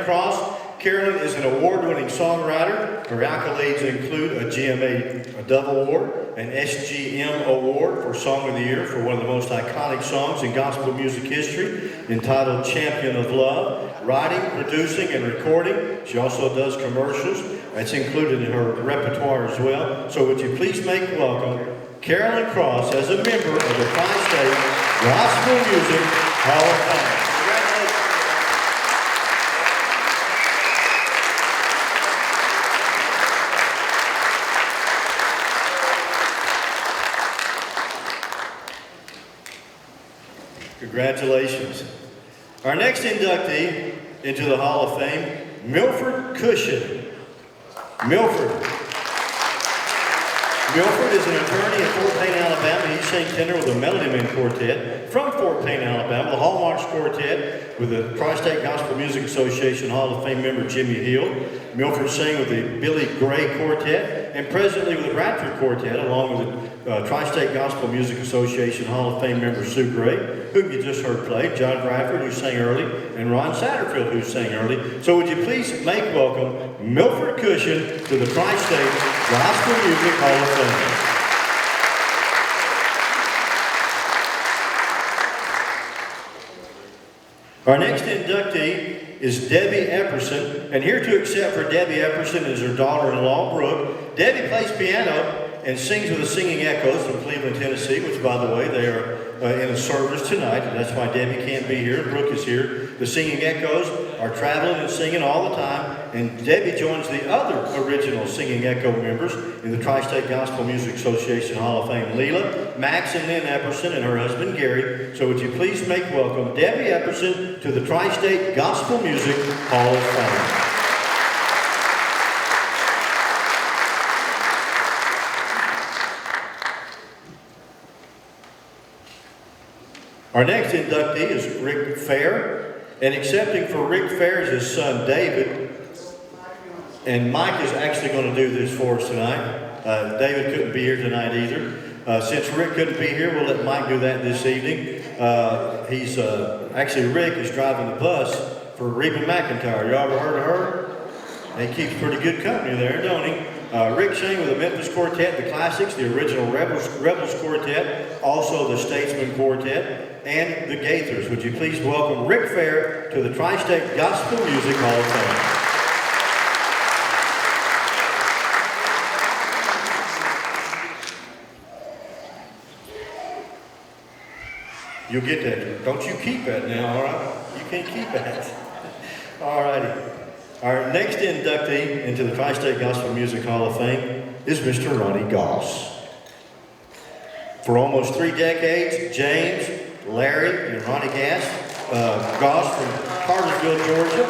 Cross. Carolyn is an award-winning songwriter. Her accolades include a GMA Dove Award, an SGM Award for Song of the Year for one of the most iconic songs in gospel music history, entitled Champion of Love, writing, producing, and recording. She also does commercials. That's included in her repertoire as well. So would you please make welcome Carolyn Cross as a member of the Tri-State Gospel Music Hall of Fame. Congratulations. Our next inductee into the Hall of Fame, Milford Cushion. Milford is an attorney in Fort Payne, Alabama. He sang tenor with the Melody Men Quartet from Fort Payne, Alabama, the Hallmarks Quartet with the Tri-State Gospel Music Association Hall of Fame member Jimmy Hill. Milford sang with the Billy Gray Quartet and presently with the Bradford Quartet, along with the Tri-State Gospel Music Association Hall of Fame member Sue Gray, whom you just heard play, John Bradford, who sang early, and Ron Satterfield, who sang early. So would you please make welcome Milford Cushion to the Tri-State Gospel Music Hall of Fame. Our next inductee is Debbie Epperson, and here to accept for Debbie Epperson is her daughter-in-law, Brooke. Debbie plays piano and sings with the Singing Echoes from Cleveland, Tennessee, which, by the way, they are in a service tonight, and that's why Debbie can't be here. Brooke is here. The Singing Echoes are traveling and singing all the time, and Debbie joins the other original Singing Echo members in the Tri-State Gospel Music Association Hall of Fame, Leela, Max, and Lynn Epperson, and her husband, Gary. So would you please make welcome Debbie Epperson to the Tri-State Gospel Music Hall of Fame. Our next inductee is Rick Fair, and accepting for Rick Fair is his son David. And Mike is actually going to do this for us tonight. David couldn't be here tonight either. Since Rick couldn't be here, we'll let Mike do that this evening. Actually Rick is driving the bus for Reba McEntire. Y'all ever heard of her? He keeps pretty good company there, don't he? Rick sang with the Memphis Quartet, the Classics, the original Rebels Quartet, also the Statesman Quartet, and the Gaithers. Would you please welcome Rick Fair to the Tri-State Gospel Music Hall of Fame. You'll get that. Don't you keep that now, all right? You can't keep that. All righty. Our next inductee into the Tri-State Gospel Music Hall of Fame is Mr. Ronnie Goss. For almost 3 decades, James, Larry, and Ronnie Goss from Cartersville, Georgia.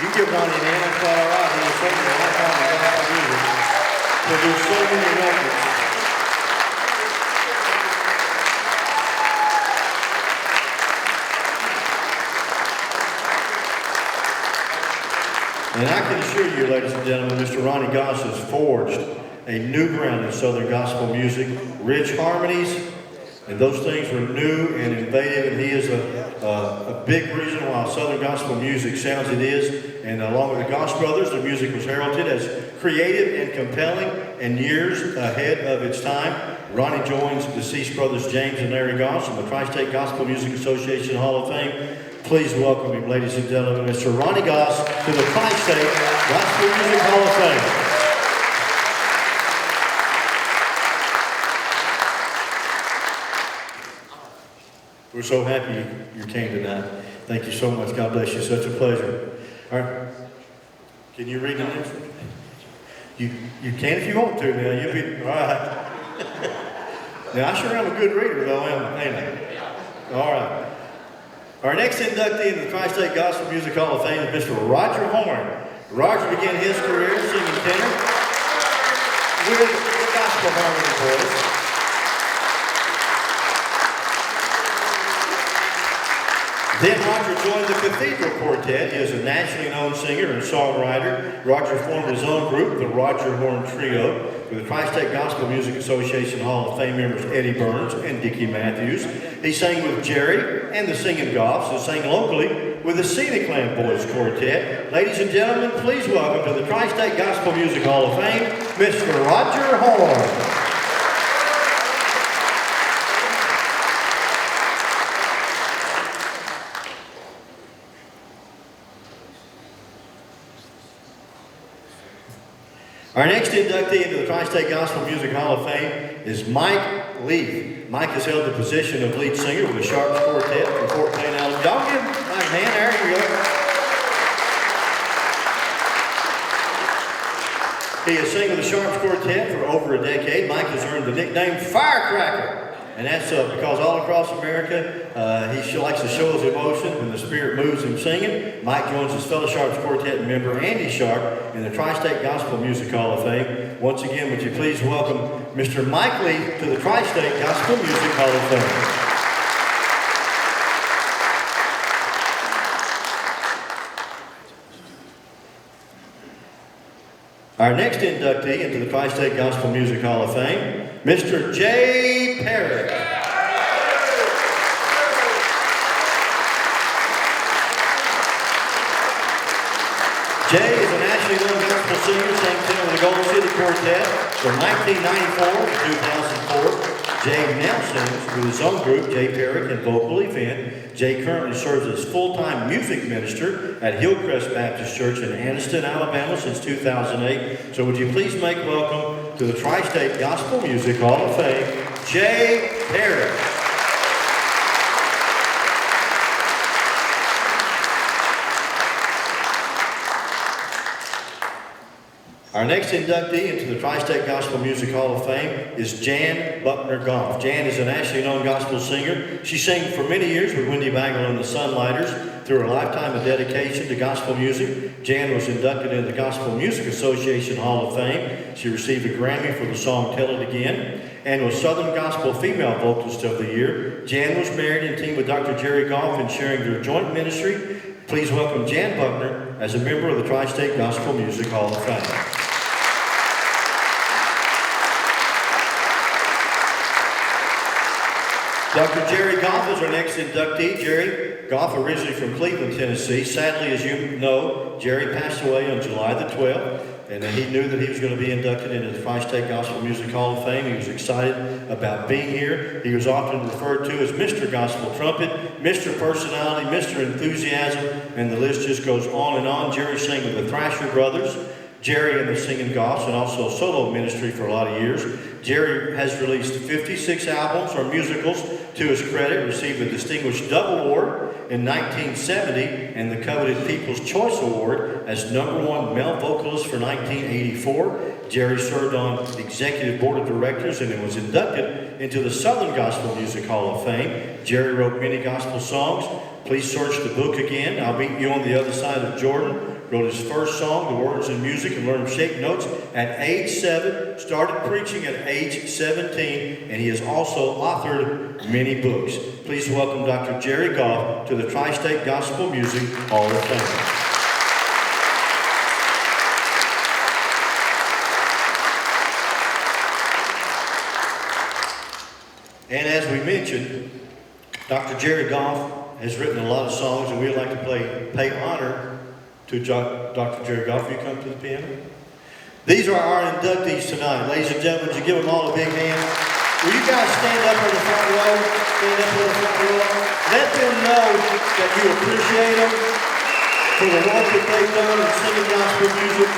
You give Ronnie an hand, that's quite all right. He was certainly a icon of gospel music. Produced so many records. And I can assure you, ladies and gentlemen, Mr. Ronnie Goss has forged a new ground in Southern gospel music, rich harmonies, and those things were new and innovative, and he is a big reason why Southern gospel music sounds it is. And along with the Goss brothers, the music was heralded as creative and compelling and years ahead of its time. Ronnie joins deceased brothers James and Larry Goss in the Tri-State Gospel Music Association Hall of Fame. Please welcome him, ladies and gentlemen, Mr. Ronnie Goss to the Tri-State Gospel Music Hall of Fame. We're so happy you came tonight. Thank you so much. God bless you. Such a pleasure. All right. Can you read the next one? You can if you want to now. You'll be, all right. Now, I sure am a good reader, though, ain't I? All right. Our next inductee in the Tri-State Gospel Music Hall of Fame is Mr. Roger Horn. Roger began his career singing tenor with the Gospel Harmony Boys. Then Roger joined the Cathedral Quartet. He is a nationally known singer and songwriter. Roger formed his own group, the Roger Horn Trio, with the Tri-State Gospel Music Association Hall of Fame members Eddie Burns and Dickie Matthews. He sang with Jerry and the Singing Goffs and sang locally with the Scenic Land Boys Quartet. Ladies and gentlemen, please welcome to the Tri-State Gospel Music Hall of Fame, Mr. Roger Horn. Our next inductee into the Tri-State Gospel Music Hall of Fame is Mike Leaf. Mike has held the position of lead singer with the Sharps Quartet from Fort Payne, Alabama. Y'all give him a hand. There you go. He has sung with the Sharps Quartet for over a decade. Mike has earned the nickname Firecracker. And that's because all across America, he likes to show his emotion when the Spirit moves him singing. Mike joins his fellow Sharps Quartet member, Andy Sharp, in the Tri-State Gospel Music Hall of Fame. Once again, would you please welcome Mr. Mike Leaf to the Tri-State Gospel Music Hall of Fame. Our next inductee into the Tri-State Gospel Music Hall of Fame, Mr. Jay Perry. Jay is a nationally known gospel singer, sang tenor with the Golden City Quartet from 1994 to 2004. Jay now sings with his own group, Jay Perry and Vocal Event. Jay currently serves as full-time music minister at Hillcrest Baptist Church in Anniston, Alabama since 2008. So would you please make welcome to the Tri-State Gospel Music Hall of Fame, Jay Perry. Our next inductee into the Tri-State Gospel Music Hall of Fame is Jan Buckner Goff. Jan is a nationally known gospel singer. She sang for many years with Wendy Bagel and the Sunlighters. Through her lifetime of dedication to gospel music, Jan was inducted into the Gospel Music Association Hall of Fame. She received a Grammy for the song Tell It Again and was Southern Gospel Female Vocalist of the Year. Jan was married and teamed with Dr. Jerry Goff in sharing their joint ministry. Please welcome Jan Buckner as a member of the Tri-State Gospel Music Hall of Fame. Dr. Jerry Goff is our next inductee. Jerry Goff, originally from Cleveland, Tennessee. Sadly, as you know, Jerry passed away on July the 12th, and he knew that he was going to be inducted into the Tri-State Gospel Music Hall of Fame. He was excited about being here. He was often referred to as Mr. Gospel Trumpet, Mr. Personality, Mr. Enthusiasm, and the list just goes on and on. Jerry sang with the Thrasher Brothers, Jerry and the Singing Goffs, and also solo ministry for a lot of years. Jerry has released 56 albums or musicals to his credit, received a Distinguished Dove Award in 1970 and the coveted People's Choice Award as #1 male vocalist for 1984. Jerry served on the Executive Board of Directors and was inducted into the Southern Gospel Music Hall of Fame. Jerry wrote many gospel songs. Please search the book again. I'll Meet You on the Other Side of Jordan. Wrote his first song, The Words and Music, and learned shape notes at age 7, started preaching at age 17, and he has also authored many books. Please welcome Dr. Jerry Goff to the Tri-State Gospel Music Hall of Fame. And as we mentioned, Dr. Jerry Goff has written a lot of songs, and we'd like to pay honor to Dr. Jerry Goff. Will you come to the piano? These are our inductees tonight. Ladies and gentlemen, would you give them all a big hand? Will you guys stand up in the front row? Stand up in the front row. Let them know that you appreciate them for the work that they've done in singing gospel music.